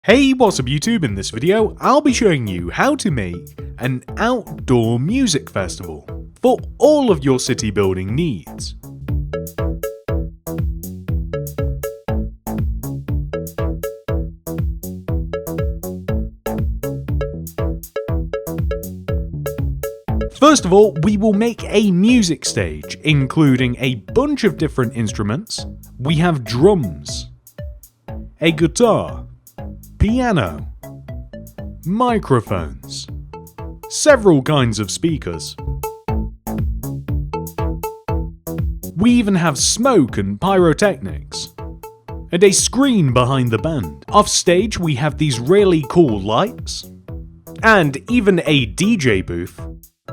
Hey, what's up YouTube? In this video, I'll be showing you how to make an outdoor music festival for all of your city building needs. First of all, we will make a music stage, including a bunch of different instruments. We have drums, a guitar, piano, microphones, several kinds of speakers. We even have smoke and pyrotechnics, and a screen behind the band. Offstage, we have these really cool lights, and even a DJ booth.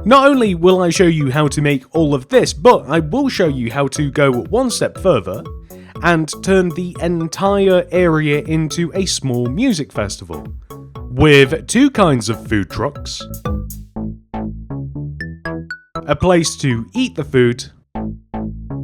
Not only will I show you how to make all of this, but I will show you how to go one step further and turn the entire area into a small music festival, with two kinds of food trucks, a place to eat the food,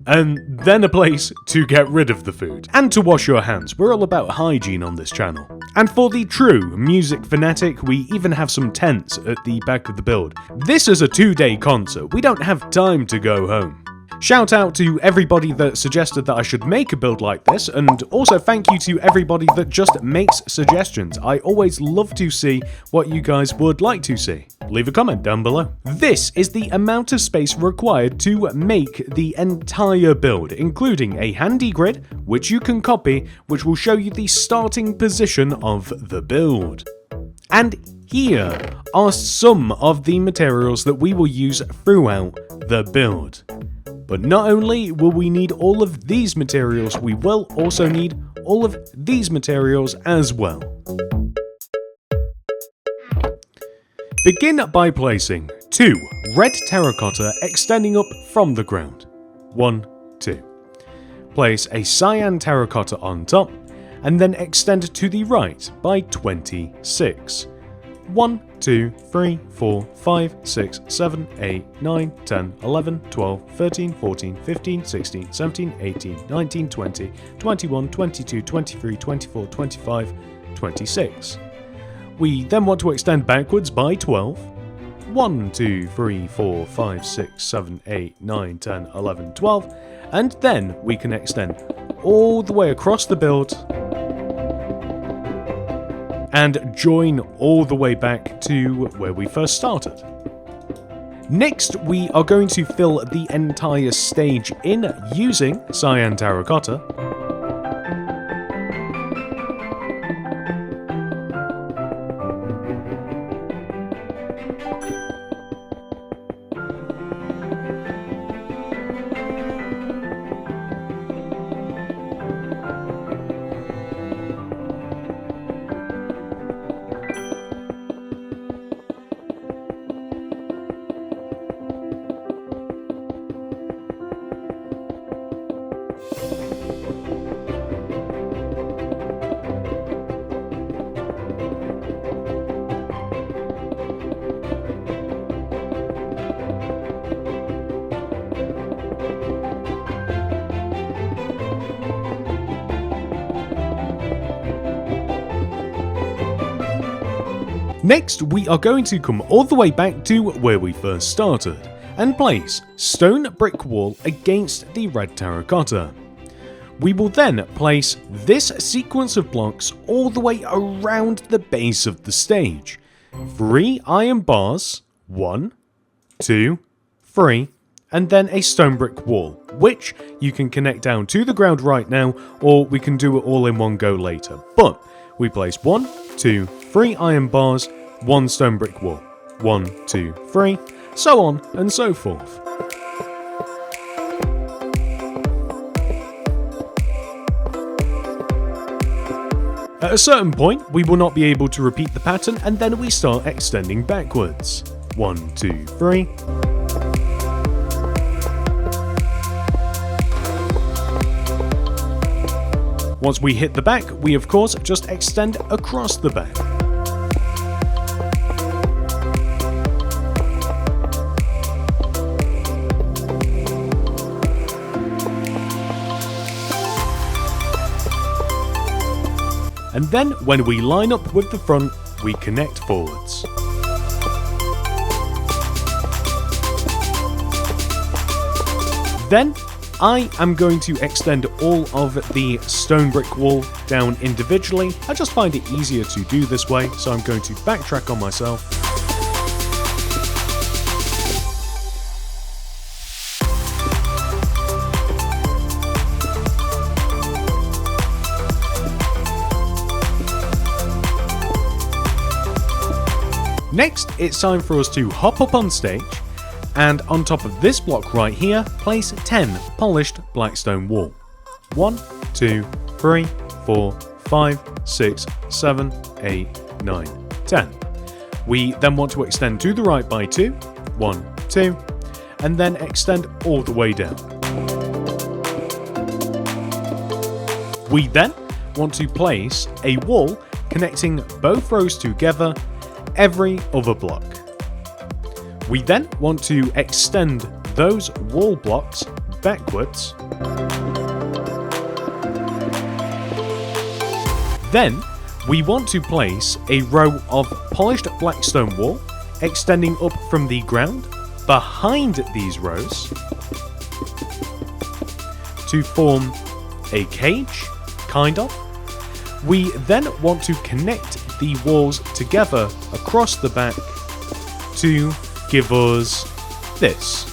and then a place to get rid of the food, and to wash your hands. We're all about hygiene on this channel. And for the true music fanatic, we even have some tents at the back of the build. This is a 2-day concert, we don't have time to go home. Shout out to everybody that suggested that I should make a build like this, and also thank you to everybody that just makes suggestions. I always love to see what you guys would like to see. Leave a comment down below. This is the amount of space required to make the entire build, including a handy grid, which you can copy, which will show you the starting position of the build. And here are some of the materials that we will use throughout the build. But not only will we need all of these materials, we will also need all of these materials as well. Begin by placing 2 red terracotta extending up from the ground. 1, 2. Place a cyan terracotta on top, and then extend to the right by 26. 1, 2, 3, 4, 5, 6, 7, 8, 9, 10, 11, 12, 13, 14, 15, 16, 17, 18, 19, 20, 21, 22, 23, 24, 25, 26. We then want to extend backwards by 12. 1, 2, 3, 4, 5, 6, 7, 8, 9, 10, 11, 12. And then we can extend all the way across the build and join all the way back to where we first started. Next, we are going to fill the entire stage in using cyan terracotta. Next, we are going to come all the way back to where we first started, and place stone brick wall against the red terracotta. We will then place this sequence of blocks all the way around the base of the stage. 3 iron bars, 1, 2, 3, and then a stone brick wall, which you can connect down to the ground right now, or we can do it all in one go later. But we place 1, 2, 3 iron bars, 1 stone brick wall, 1, 2, 3, so on and so forth. At a certain point, we will not be able to repeat the pattern, and then we start extending backwards. 1, 2, 3. Once we hit the back, we of course just extend across the back. And then when we line up with the front, we connect forwards. Then I am going to extend all of the stone brick wall down individually. I just find it easier to do this way, so I'm going to backtrack on myself. Next, it's time for us to hop up on stage, and on top of this block right here, place 10 polished black stone wool. 1, 2, 3, 4, 5, 6, 7, 8, 9, 10. We then want to extend to the right by 2, 1, 2, and then extend all the way down. We then want to place a wall connecting both rows together every other block. We then want to extend those wall blocks backwards. Then we want to place a row of polished black stone wall extending up from the ground behind these rows to form a cage, kind of. We then want to connect the walls together across the back to give us this.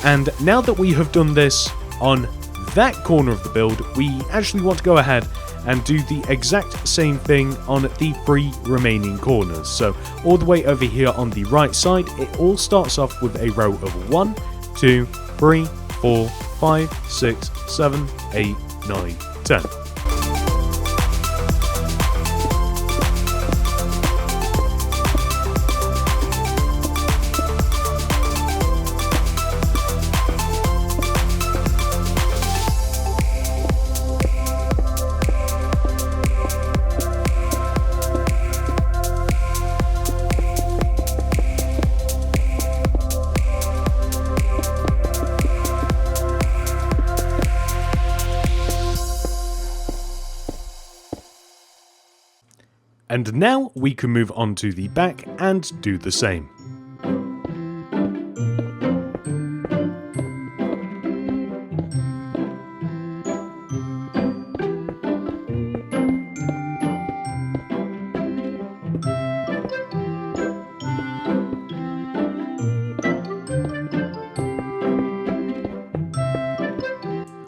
And now that we have done this on that corner of the build, we actually want to go ahead and do the exact same thing on the 3 remaining corners. So all the way over here on the right side, it all starts off with a row of 1, 2, 3, 4, 5, 6, 7, 8, 9, 10. And now we can move on to the back and do the same.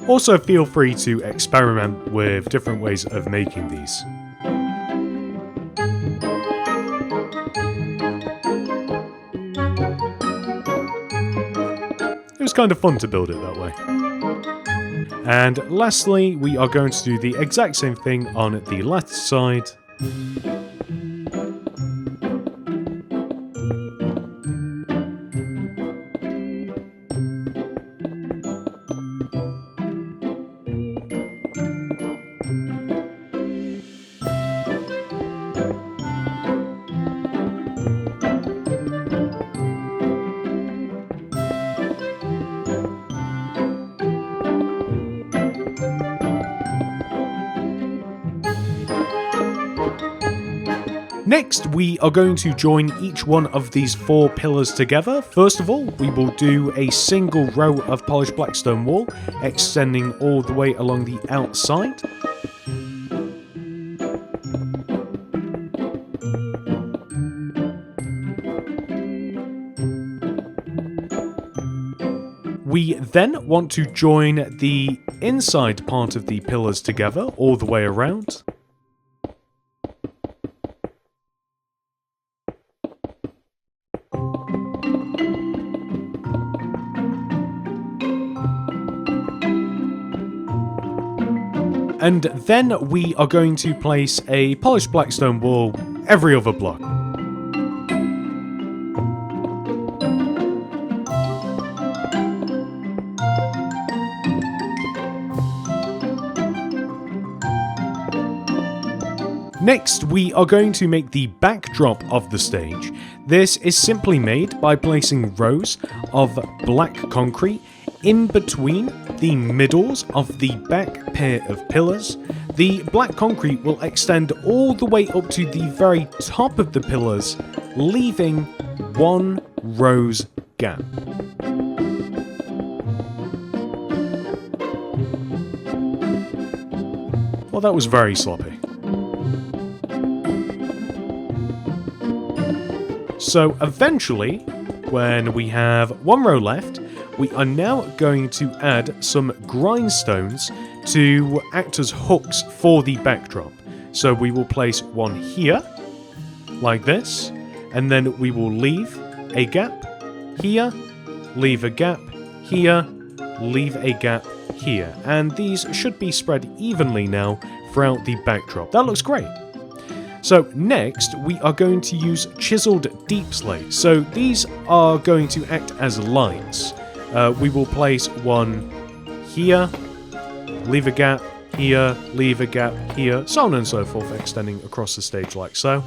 Also, feel free to experiment with different ways of making these. It was kind of fun to build it that way. And lastly, we are going to do the exact same thing on the left side. Next, we are going to join each one of these 4 pillars together. First of all, we will do a single row of polished black stone wall, extending all the way along the outside. We then want to join the inside part of the pillars together all the way around. And then we are going to place a polished black stone wall every other block. Next, we are going to make the backdrop of the stage. This is simply made by placing rows of black concrete in between the middles of the back pair of pillars the black concrete will extend all the way up to the very top of the pillars, leaving one rose gap. Well, that was very sloppy. So eventually, when we have one row left, we are now going to add some grindstones to act as hooks for the backdrop. So we will place one here, like this, and then we will leave a gap here, leave a gap here, leave a gap here. And these should be spread evenly now throughout the backdrop. That looks great. So next, we are going to use chiseled deep slate. So these are going to act as lights. We will place one here, leave a gap here, leave a gap here, so on and so forth, extending across the stage like so.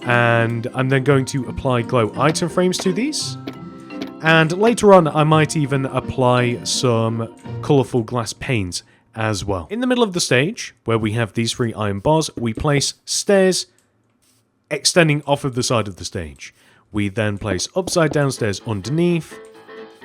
And I'm then going to apply glow item frames to these. And later on, I might even apply some colourful glass panes as well. In the middle of the stage, where we have these 3 iron bars, we place stairs extending off of the side of the stage. We then place upside down stairs underneath,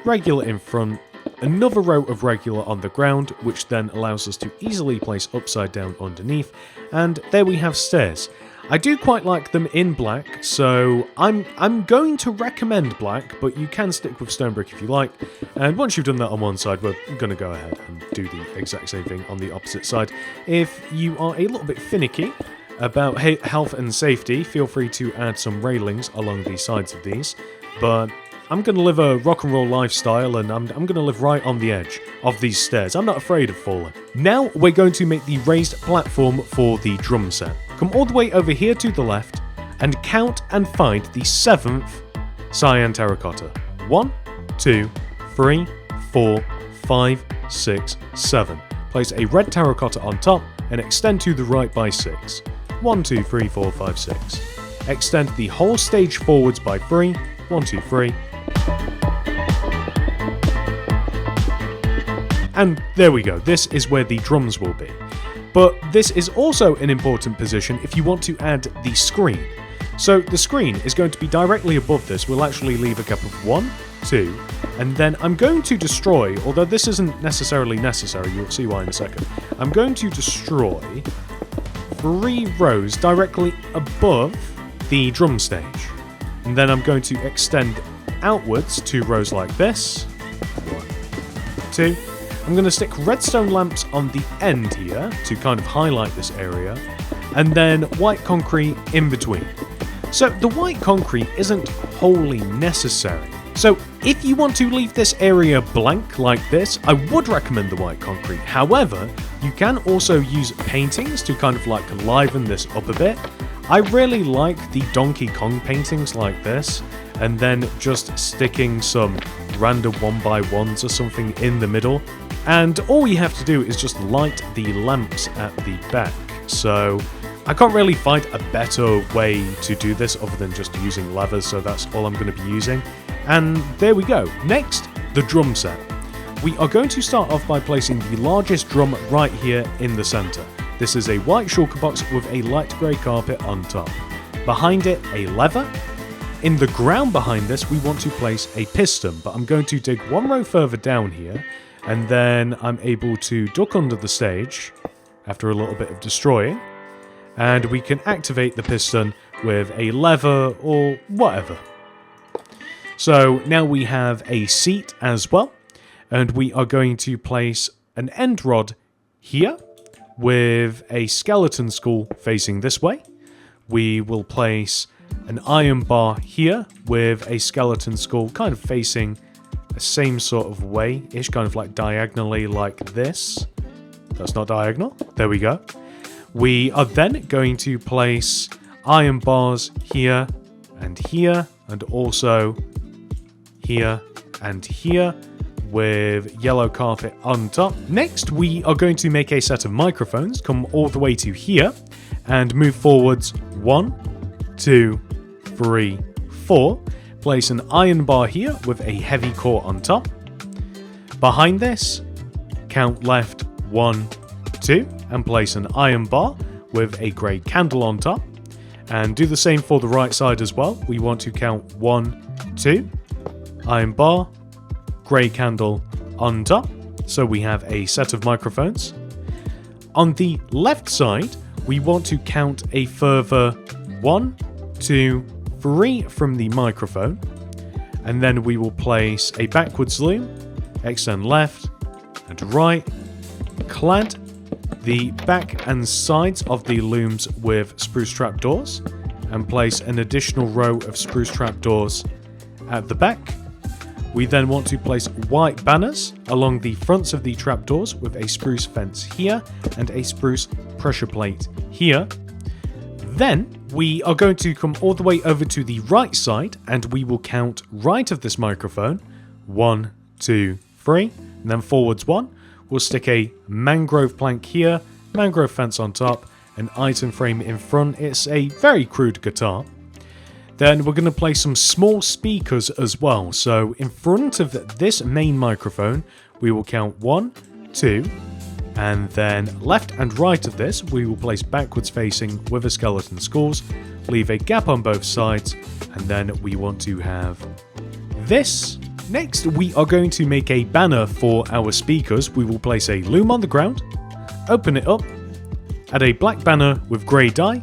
regular in front, another row of regular on the ground, which then allows us to easily place upside down underneath, and there we have stairs. I do quite like them in black, so I'm going to recommend black, but you can stick with stone brick if you like. And once you've done that on one side, we're going to go ahead and do the exact same thing on the opposite side. If you are a little bit finicky about health and safety, feel free to add some railings along the sides of these. But I'm going to live a rock and roll lifestyle, and I'm going to live right on the edge of these stairs. I'm not afraid of falling. Now we're going to make the raised platform for the drum set. Come all the way over here to the left and count and find the 7th cyan terracotta. 1, 2, 3, 4, 5, 6, 7. Place a red terracotta on top and extend to the right by 6. 1, 2, 3, 4, 5, 6. Extend the whole stage forwards by 3. 1, 2, 3. And there we go. This is where the drums will be. But this is also an important position if you want to add the screen. So the screen is going to be directly above this. We'll actually leave a gap of 1, 2, and then I'm going to destroy, although this isn't necessarily necessary, you'll see why in a second. I'm going to destroy 3 rows directly above the drum stage. And then I'm going to extend outwards 2 rows like this. 1, 2. I'm going to stick redstone lamps on the end here to kind of highlight this area, and then white concrete in between. So the white concrete isn't wholly necessary. So if you want to leave this area blank like this, I would recommend the white concrete. However, you can also use paintings to kind of like liven this up a bit. I really like the Donkey Kong paintings like this, and then just sticking some random 1x1s or something in the middle. And all you have to do is just light the lamps at the back. So I can't really find a better way to do this other than just using levers, so that's all I'm going to be using. And there we go. Next, the drum set. We are going to start off by placing the largest drum right here in the center. This is a white shulker box with a light grey carpet on top. Behind it, a lever. In the ground behind this, we want to place a piston, but I'm going to dig 1 row further down here, and then I'm able to duck under the stage after a little bit of destroying, and we can activate the piston with a lever or whatever. So now we have a seat as well, and we are going to place an end rod here with a skeleton skull facing this way. We will place an iron bar here with a skeleton skull kind of facing the same sort of way-ish, kind of like diagonally like this. That's not diagonal. There we go. We are then going to place iron bars here, and also here and here, with yellow carpet on top. Next, we are going to make a set of microphones, come all the way to here, and move forwards 1, 2, 3, 4. Place an iron bar here with a heavy core on top. Behind this, count left 1, 2. and place an iron bar with a grey candle on top. And do the same for the right side as well. We want to count 1, 2, iron bar, grey candle on top. So we have a set of microphones. On the left side, we want to count a further 1, 2, 3 from the microphone. And then we will place a backwards loom, extend left and right, clad the back and sides of the looms with spruce trapdoors, and place an additional row of spruce trapdoors at the back. We then want to place white banners along the fronts of the trapdoors with a spruce fence here and a spruce pressure plate here. Then we are going to come all the way over to the right side and we will count right of this microphone 1, 2, 3, and then forwards 1. We'll stick a mangrove plank here, mangrove fence on top, an item frame in front. It's a very crude guitar. Then we're going to place some small speakers as well. So in front of this main microphone, we will count 1, 2, and then left and right of this, we will place backwards facing with a skeleton skulls, leave a gap on both sides, and then we want to have this. Next, we are going to make a banner for our speakers. We will place a loom on the ground, open it up, add a black banner with grey dye,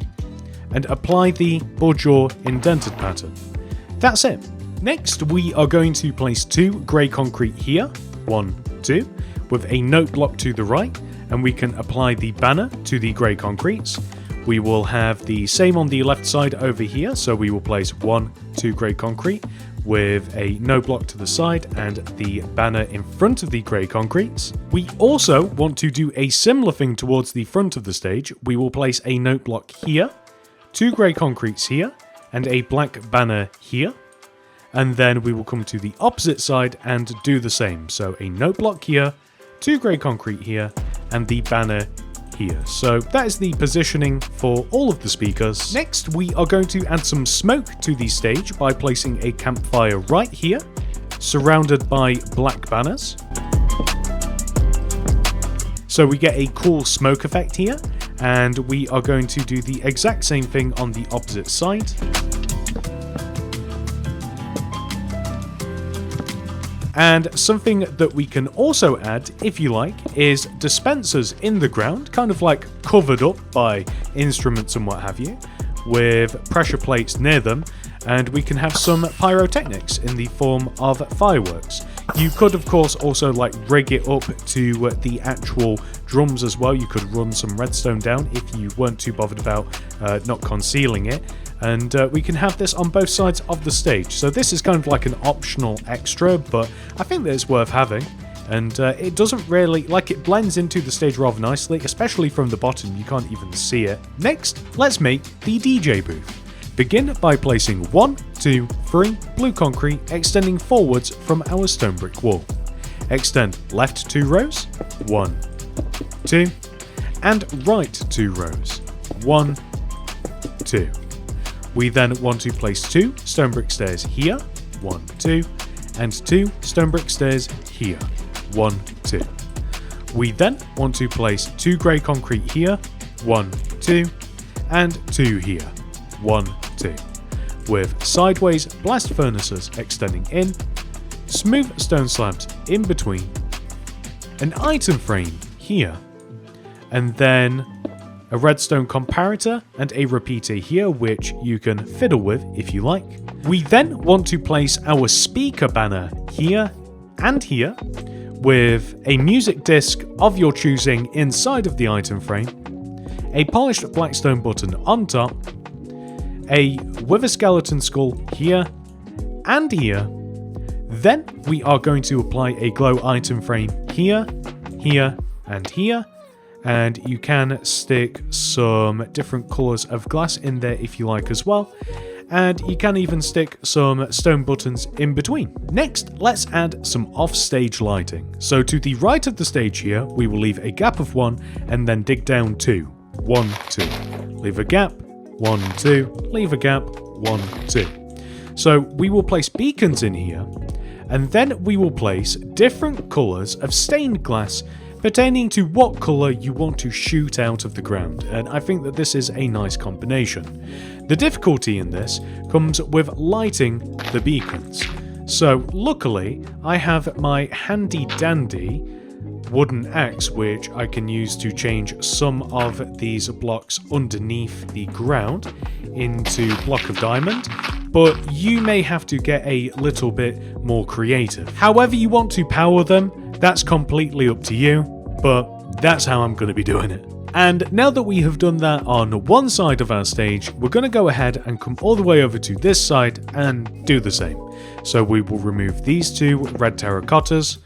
and apply the bourgeois indented pattern. That's it. Next, we are going to place 2 grey concrete here, 1, 2, with a note block to the right, and we can apply the banner to the grey concretes. We will have the same on the left side over here, so we will place 1, 2 grey concrete with a note block to the side and the banner in front of the grey concretes. We also want to do a similar thing towards the front of the stage. We will place a note block here, 2 grey concretes here, and a black banner here. And then we will come to the opposite side and do the same. So a note block here, 2 grey concrete here, and the banner here. So that is the positioning for all of the speakers. Next, we are going to add some smoke to the stage by placing a campfire right here, surrounded by black banners. So we get a cool smoke effect here, and we are going to do the exact same thing on the opposite side. And something that we can also add, if you like, is dispensers in the ground, kind of like covered up by instruments and what have you, with pressure plates near them, and we can have some pyrotechnics in the form of fireworks. You could, of course, also like rig it up to the actual drums as well. You could run some redstone down if you weren't too bothered about not concealing it. And we can have this on both sides of the stage. So this is kind of like an optional extra, but I think that it's worth having. And it doesn't really, like, it blends into the stage rather nicely, especially from the bottom, you can't even see it. Next, let's make the DJ booth. Begin by placing 1, 2, 3 blue concrete extending forwards from our stone brick wall. Extend left 2 rows, 1, 2, and right 2 rows, 1, 2. We then want to place 2 stone brick stairs here, 1, 2, and 2 stone brick stairs here, 1, 2. We then want to place 2 grey concrete here, 1, 2, and 2 here, 1, 2, with sideways blast furnaces extending in, smooth stone slabs in between, an item frame here, and then a redstone comparator and a repeater here, which you can fiddle with if you like. We then want to place our speaker banner here and here, with a music disc of your choosing inside of the item frame, a polished blackstone button on top, a wither skeleton skull here and here. Then we are going to apply a glow item frame here, here, and here. And you can stick some different colours of glass in there if you like as well. And you can even stick some stone buttons in between. Next, let's add some offstage lighting. So to the right of the stage here, we will leave a gap of 1 and then dig down 2. 1, 2. Leave a gap, 1, 2. Leave a gap, 1, 2. So we will place beacons in here, and then we will place different colours of stained glass pertaining to what colour you want to shoot out of the ground, and I think that this is a nice combination. The difficulty in this comes with lighting the beacons. So luckily I have my handy dandy wooden axe which I can use to change some of these blocks underneath the ground into block of diamond, but you may have to get a little bit more creative. However you want to power them, that's completely up to you, but that's how I'm going to be doing it. And now that we have done that on one side of our stage, we're going to go ahead and come all the way over to this side and do the same. So we will remove these two red terracottas.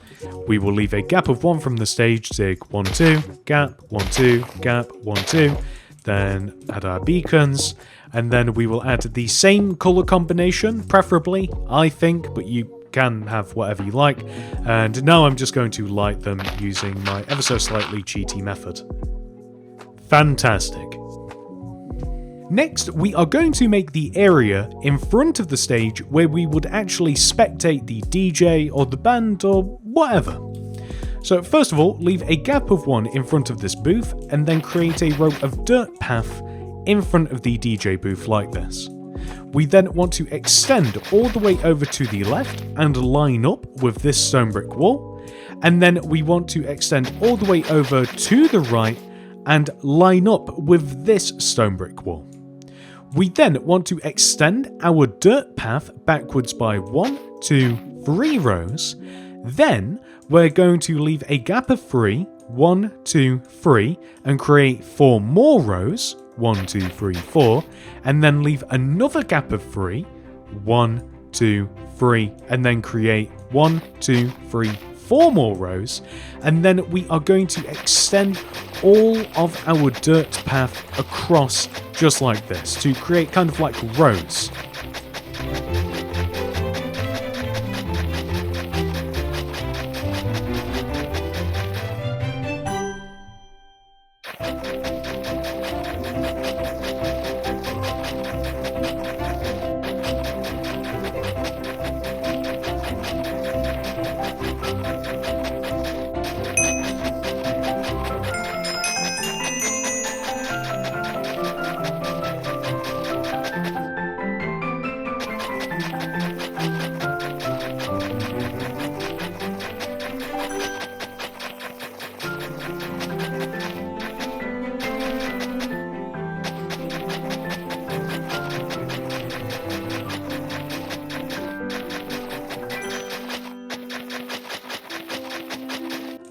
We will leave a gap of 1 from the stage, dig 1, 2, gap, 1, 2, gap, 1, 2, then add our beacons, and then we will add the same colour combination, preferably, I think, but you can have whatever you like. And now I'm just going to light them using my ever so slightly cheaty method. Fantastic. Next, we are going to make the area in front of the stage where we would actually spectate the DJ or the band or whatever. So first of all, leave a gap of 1 in front of this booth and then create a row of dirt path in front of the DJ booth like this. We then want to extend all the way over to the left and line up with this stone brick wall, and then we want to extend all the way over to the right and line up with this stone brick wall. We then want to extend our dirt path backwards by 1, 2, 3 rows. Then we're going to leave a gap of 3, 1, 2, 3, and create 4 more rows, 1, 2, 3, 4, and then leave another gap of 3, 1, 2, 3, and then create 1, 2, 3, 4 more rows, and then we are going to extend all of our dirt path across just like this to create kind of like rows.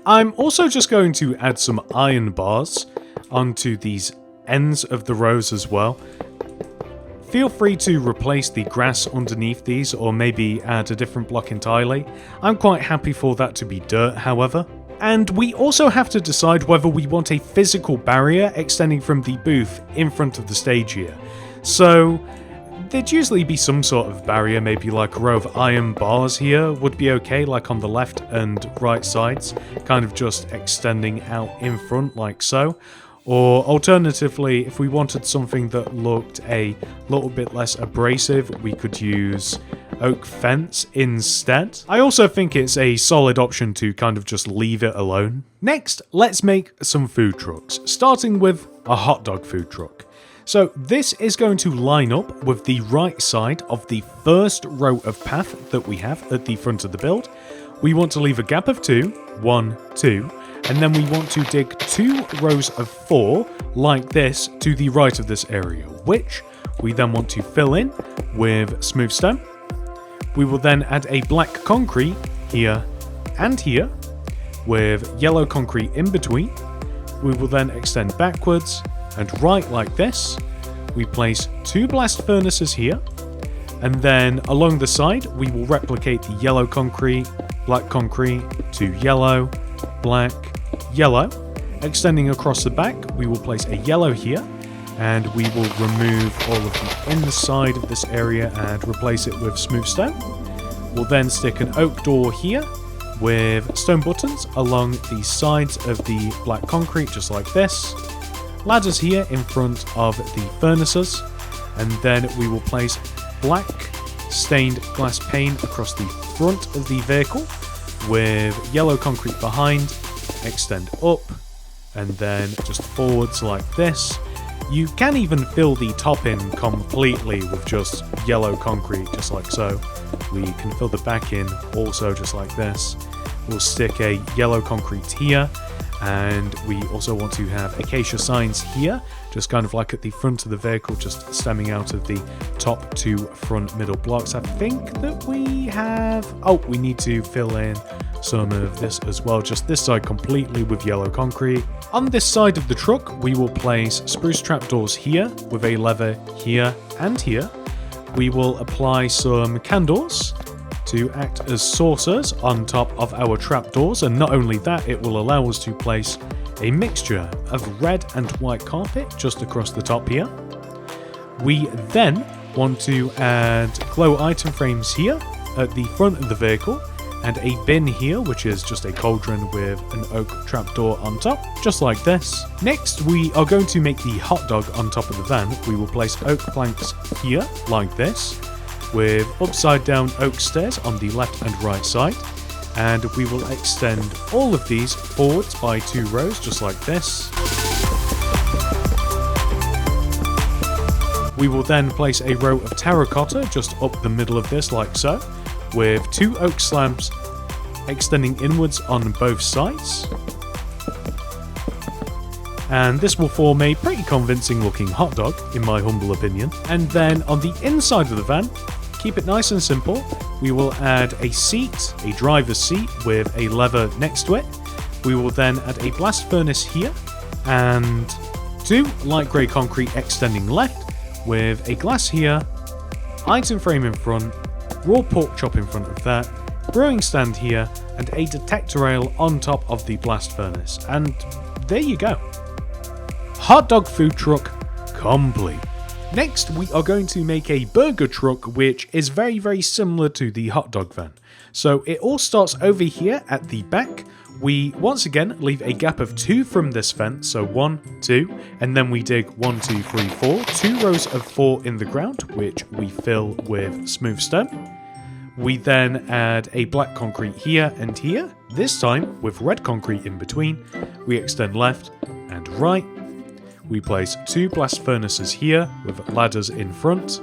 I'm also just going to add some iron bars onto these ends of the rows as well. Feel free to replace the grass underneath these or maybe add a different block entirely. I'm quite happy for that to be dirt, however. And we also have to decide whether we want a physical barrier extending from the booth in front of the stage here. So there'd usually be some sort of barrier, maybe like a row of iron bars here would be okay, like on the left and right sides, kind of just extending out in front like so. Or alternatively, if we wanted something that looked a little bit less abrasive, we could use oak fence instead. I also think it's a solid option to kind of just leave it alone. Next, let's make some food trucks, starting with a hot dog food truck. So this is going to line up with the right side of the first row of path that we have at the front of the build. We want to leave a gap of 2, 1, 2, and then we want to dig 2 rows of 4 like this to the right of this area, which we then want to fill in with smooth stone. We will then add a black concrete here and here with yellow concrete in between. We will then extend backwards and right like this. We place 2 blast furnaces here, and then along the side we will replicate the yellow concrete, black concrete to yellow, black, yellow. Extending across the back, we will place a yellow here, and we will remove all of the inside of this area and replace it with smooth stone. We'll then stick an oak door here with stone buttons along the sides of the black concrete, just like this. Ladders here in front of the furnaces, and then we will place black stained glass pane across the front of the vehicle with yellow concrete behind, extend up, and then just forwards like this. You can even fill the top in completely with just yellow concrete, just like so. We can fill the back in also just like this. We'll stick a yellow concrete here, and we also want to have acacia signs here, just kind of like at the front of the vehicle, just stemming out of the top two front middle blocks. I think that we have... oh, we need to fill in some of this as well, just this side completely with yellow concrete. On this side of the truck, we will place spruce trapdoors here with a lever here and here. We will apply some candles to act as saucers on top of our trapdoors, and not only that, it will allow us to place a mixture of red and white carpet just across the top here. We then want to add glow item frames here at the front of the vehicle, and a bin here, which is just a cauldron with an oak trapdoor on top, just like this. Next, we are going to make the hot dog on top of the van. We will place oak planks here, like this, with upside down oak stairs on the left and right side. And we will extend all of these forwards by 2 rows, just like this. We will then place a row of terracotta just up the middle of this, like so, with 2 oak slabs extending inwards on both sides. And this will form a pretty convincing looking hot dog, in my humble opinion. And then on the inside of the van, keep it nice and simple, we will add a seat, a driver's seat with a lever next to it. We will then add a blast furnace here, and 2 light grey concrete extending left, with a glass here, item frame in front, raw pork chop in front of that, brewing stand here, and a detector rail on top of the blast furnace. And there you go. Hot dog food truck complete. Next, we are going to make a burger truck, which is very, very similar to the hot dog van. So it all starts over here at the back. We once again leave a gap of 2 from this fence, so 1, 2, and then we dig 1, 2, 3, 4, 2 rows of 4 in the ground, which we fill with smooth stone. We then add a black concrete here and here, this time with red concrete in between. We extend left and right. We place 2 blast furnaces here with ladders in front,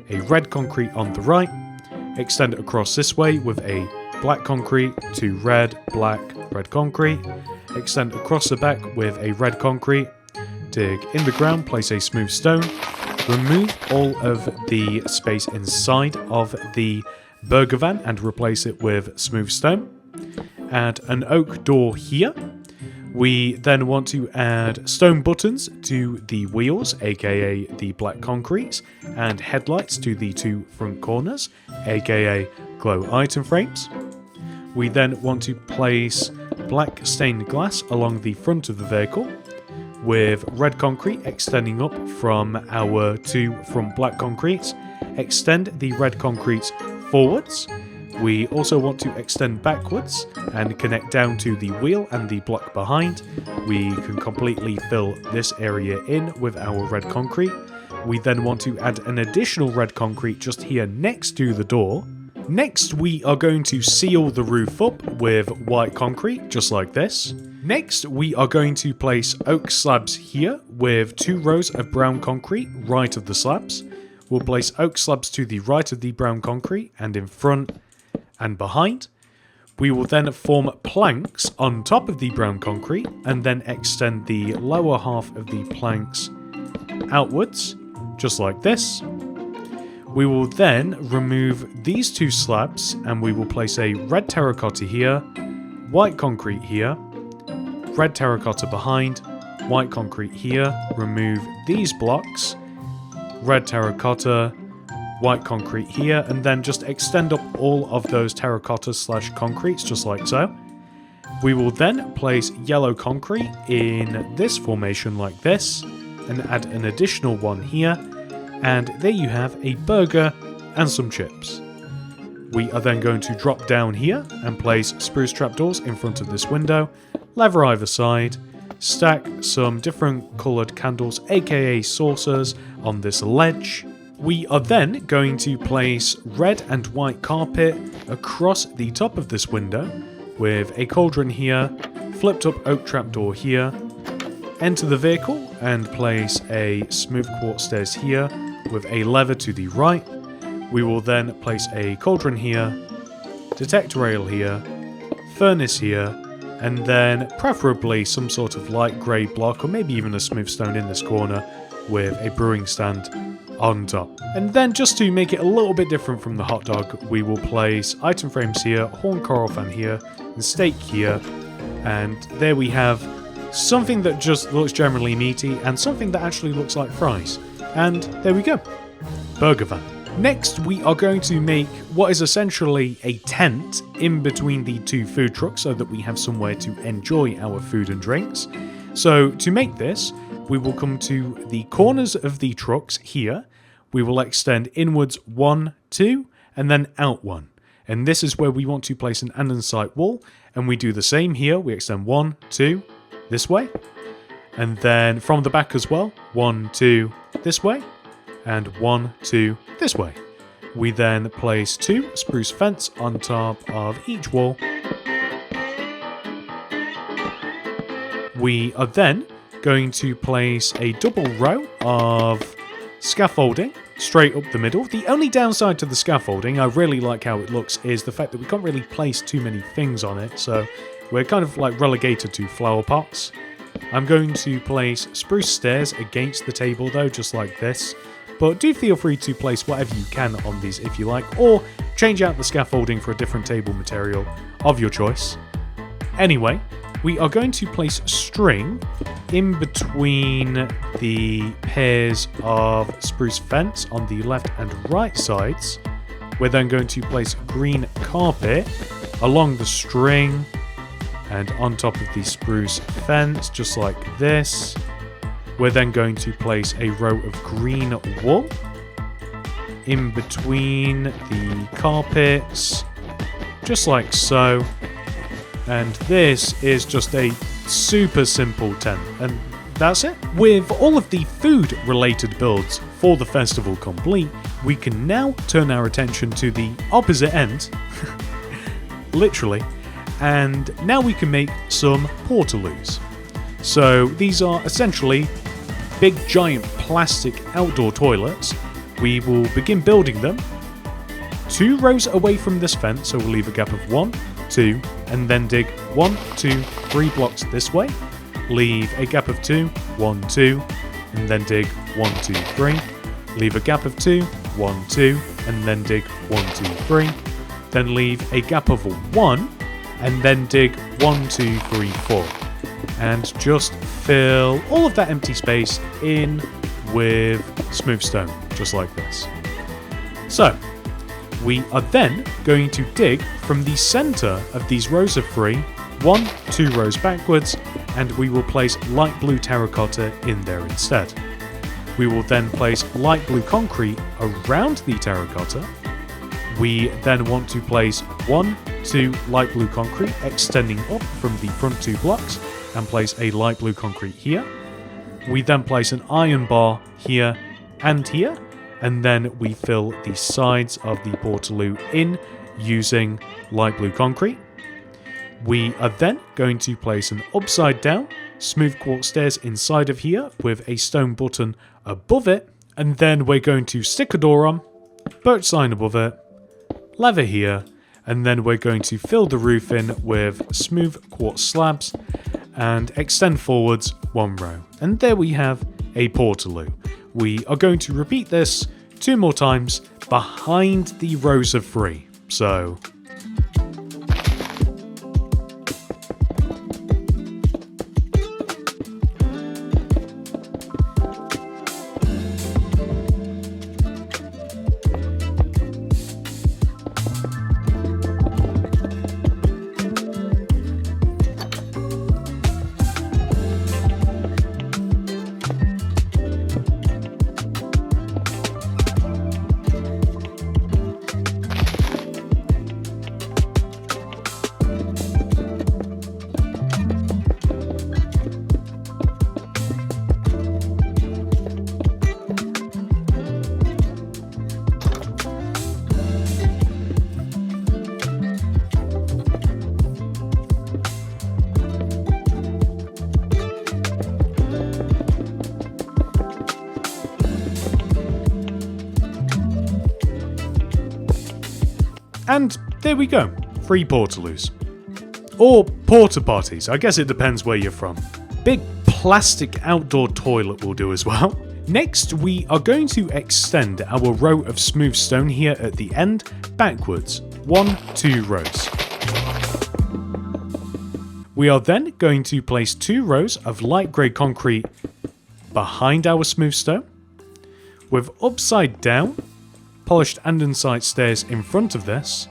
a red concrete on the right, extend it across this way with a black concrete, 2 red, black, red concrete, extend across the back with a red concrete, dig in the ground, place a smooth stone, remove all of the space inside of the burger van and replace it with smooth stone, add an oak door here. We then want to add stone buttons to the wheels, aka the black concretes, and headlights to the 2 front corners, aka glow item frames. We then want to place black stained glass along the front of the vehicle, with red concrete extending up from our 2 front black concretes. Extend the red concretes forwards. We also want to extend backwards and connect down to the wheel and the block behind. We can completely fill this area in with our red concrete. We then want to add an additional red concrete just here next to the door. Next, we are going to seal the roof up with white concrete, just like this. Next, we are going to place oak slabs here with 2 rows of brown concrete right of the slabs. We'll place oak slabs to the right of the brown concrete and in front and behind. We will then form planks on top of the brown concrete and then extend the lower half of the planks outwards, just like this. We will then remove these 2 slabs and we will place a red terracotta here, white concrete here, red terracotta behind, white concrete here, remove these blocks, red terracotta, white concrete here, and then just extend up all of those terracotta / concretes just like so. We will then place yellow concrete in this formation like this and add an additional one here, and there you have a burger and some chips. We are then going to drop down here and place spruce trapdoors in front of this window, lever either side, stack some different coloured candles, aka saucers, on this ledge. We are then going to place red and white carpet across the top of this window with a cauldron here, flipped up oak trapdoor here. Enter the vehicle and place a smooth quartz stairs here with a lever to the right. We will then place a cauldron here, detector rail here, furnace here, and then preferably some sort of light grey block or maybe even a smooth stone in this corner with a brewing stand on top. And then just to make it a little bit different from the hot dog, we will place item frames here, horn coral fan here, and steak here. And there we have something that just looks generally meaty and something that actually looks like fries. And there we go. Burger van. Next, we are going to make what is essentially a tent in between the two food trucks so that we have somewhere to enjoy our food and drinks. So to make this, we will come to the corners of the trucks here. We will extend inwards 1, 2, and then out 1. And this is where we want to place an andesite wall. And we do the same here. We extend 1, 2, this way. And then from the back as well, 1, 2, this way. And 1, 2, this way. We then place 2 spruce fence on top of each wall. We are then going to place a double row of scaffolding straight up the middle. The only downside to the scaffolding, I really like how it looks, is the fact that we can't really place too many things on it, so we're kind of like relegated to flower pots. I'm going to place spruce stairs against the table though, just like this. But do feel free to place whatever you can on these if you like, or change out the scaffolding for a different table material of your choice. Anyway, we are going to place string in between the pairs of spruce fence on the left and right sides. We're then going to place green carpet along the string and on top of the spruce fence, just like this. We're then going to place a row of green wool in between the carpets, just like so. And this is just a super simple tent, and that's it. With all of the food related builds for the festival complete, we can now turn our attention to the opposite end, literally, and now we can make some portaloos. So these are essentially big giant plastic outdoor toilets. We will begin building them 2 rows away from this fence, so we'll leave a gap of 1, 2, and then dig 1, 2, 3 blocks this way. Leave a gap of 2, 1, 2, and then dig 1, 2, 3. Leave a gap of 2, 1, 2, and then dig 1, 2, 3. Then leave a gap of 1, and then dig 1, 2, 3, 4. And just fill all of that empty space in with smooth stone, just like this. So, we are then going to dig from the center of these rows of 3, 1, 2 rows backwards, and we will place light blue terracotta in there instead. We will then place light blue concrete around the terracotta. We then want to place 1, 2 light blue concrete extending up from the front 2 blocks, and place a light blue concrete here. We then place an iron bar here and here, and then we fill the sides of the portaloo in using light blue concrete. We are then going to place an upside down smooth quartz stairs inside of here with a stone button above it, and then we're going to stick a door on, birch sign above it, lever here, and then we're going to fill the roof in with smooth quartz slabs and extend forwards 1 row. And there we have a portaloo. We are going to repeat this 2 more times behind the rows of 3. So And there we go, 3 portaloos. Or porta potties, I guess it depends where you're from. Big plastic outdoor toilet will do as well. Next, we are going to extend our row of smooth stone here at the end backwards, 1, 2 rows. We are then going to place 2 rows of light grey concrete behind our smooth stone, with upside down, polished andesite stairs in front of this,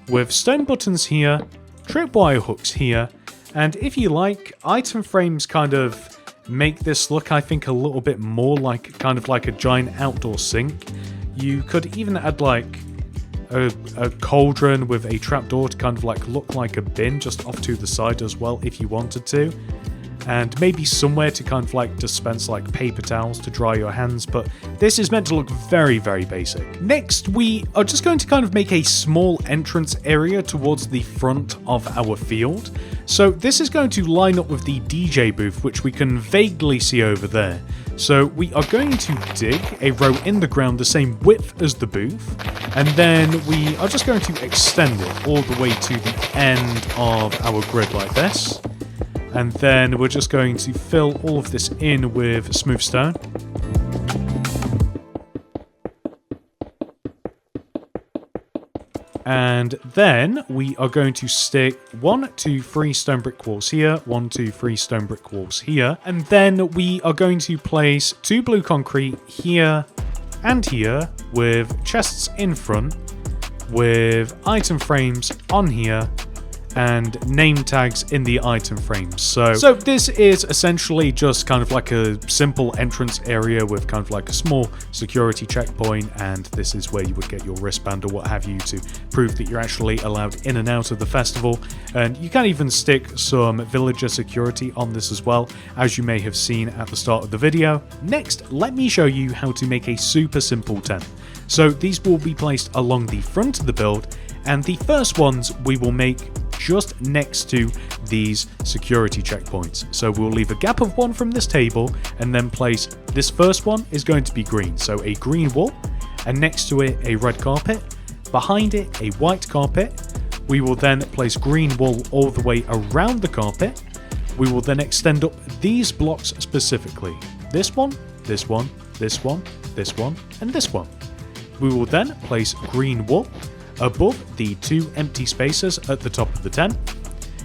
with stone buttons here, tripwire hooks here, and if you like, item frames kind of make this look, I think, a little bit more like kind of like a giant outdoor sink. You could even add like a cauldron with a trapdoor to kind of like look like a bin just off to the side as well if you wanted to. And maybe somewhere to kind of like dispense like paper towels to dry your hands, but this is meant to look very, very basic. Next, we are just going to kind of make a small entrance area towards the front of our field. So this is going to line up with the DJ booth, which we can vaguely see over there. So we are going to dig a row in the ground the same width as the booth, and then we are just going to extend it all the way to the end of our grid like this. And then we're just going to fill all of this in with smooth stone. And then we are going to stick 1, 2, 3 stone brick walls here, 1, 2, 3 stone brick walls here. And then we are going to place 2 blue concrete here and here with chests in front, with item frames on here, and name tags in the item frames. So this is essentially just kind of like a simple entrance area with kind of like a small security checkpoint, and this is where you would get your wristband or what have you to prove that you're actually allowed in and out of the festival. And you can even stick some villager security on this as well, as you may have seen at the start of the video. Next, let me show you how to make a super simple tent. So these will be placed along the front of the build, and the first ones we will make just next to these security checkpoints. So we'll leave a gap of 1 from this table and then place this first one is going to be green. So a green wall, and next to it a red carpet, behind it a white carpet. We will then place green wool all the way around the carpet. We will then extend up these blocks specifically. This one, this one, this one, this one, and this one. We will then place green wool above the 2 empty spaces at the top of the tent,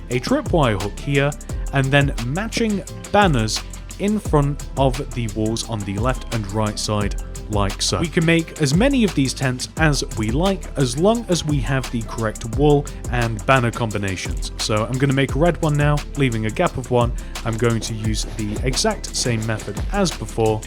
a tripwire hook here, and then matching banners in front of the walls on the left and right side, like so. We can make as many of these tents as we like, as long as we have the correct wool and banner combinations. So I'm going to make a red one now, leaving a gap of 1. I'm going to use the exact same method as before.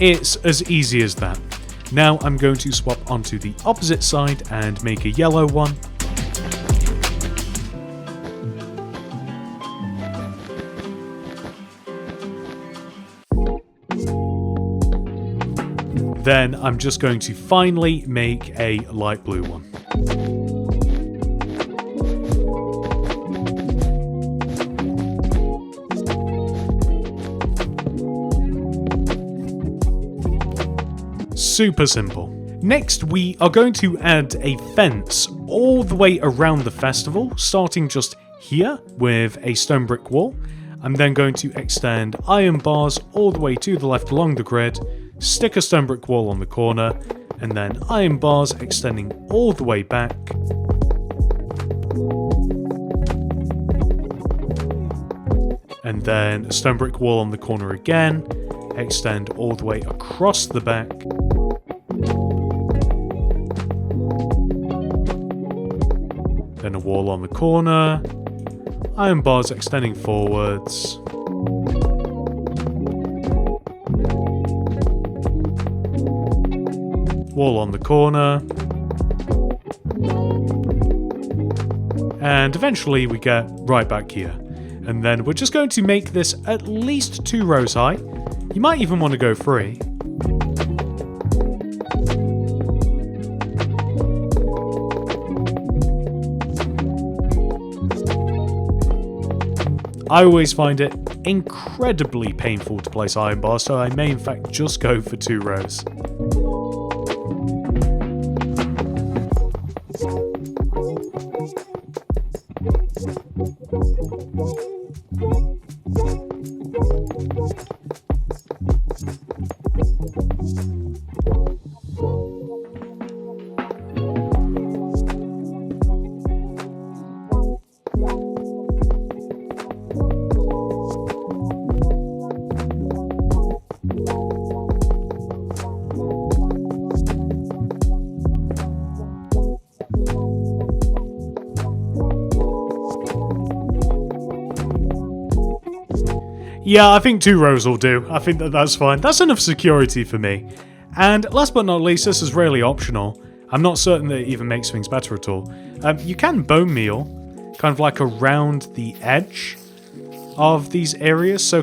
It's as easy as that. Now I'm going to swap onto the opposite side and make a yellow one. Then I'm just going to finally make a light blue one. Super simple. Next, we are going to add a fence all the way around the festival, starting just here with a stone brick wall. I'm then going to extend iron bars all the way to the left along the grid, stick a stone brick wall on the corner, and then iron bars extending all the way back. And then a stone brick wall on the corner again, extend all the way across the back. Then a wall on the corner, iron bars extending forwards. Wall on the corner. And eventually we get right back here. And then we're just going to make this at least 2 rows high. You might even want to go 3. I always find it incredibly painful to place iron bars, so I may in fact just go for 2 rows. Yeah, I think 2 rows will do. I think that's fine. That's enough security for me. And last but not least, this is really optional. I'm not certain that it even makes things better at all. You can bone meal, kind of like around the edge of these areas. So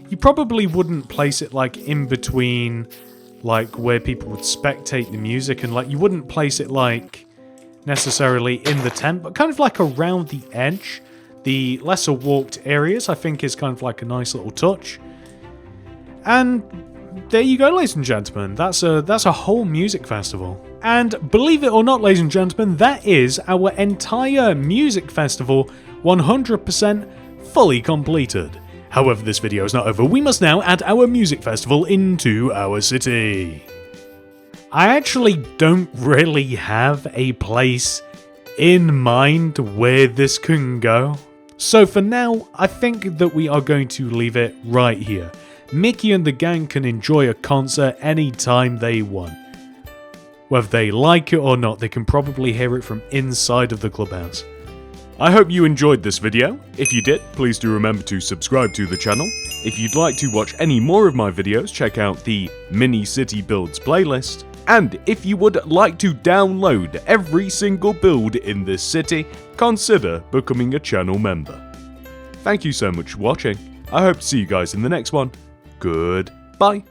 you probably wouldn't place it like in between, like where people would spectate the music, and like you wouldn't place it like necessarily in the tent, but kind of like around the edge. The lesser walked areas, I think, is kind of like a nice little touch. And there you go, ladies and gentlemen. That's a whole music festival. And believe it or not, ladies and gentlemen, that is our entire music festival 100% fully completed. However, this video is not over. We must now add our music festival into our city. I actually don't really have a place in mind where this can go. So for now, I think that we are going to leave it right here. Mickey and the gang can enjoy a concert anytime they want. Whether they like it or not, they can probably hear it from inside of the clubhouse. I hope you enjoyed this video. If you did, please do remember to subscribe to the channel. If you'd like to watch any more of my videos, check out the Mini City Builds playlist. And if you would like to download every single build in this city, consider becoming a channel member. Thank you so much for watching. I hope to see you guys in the next one. Goodbye.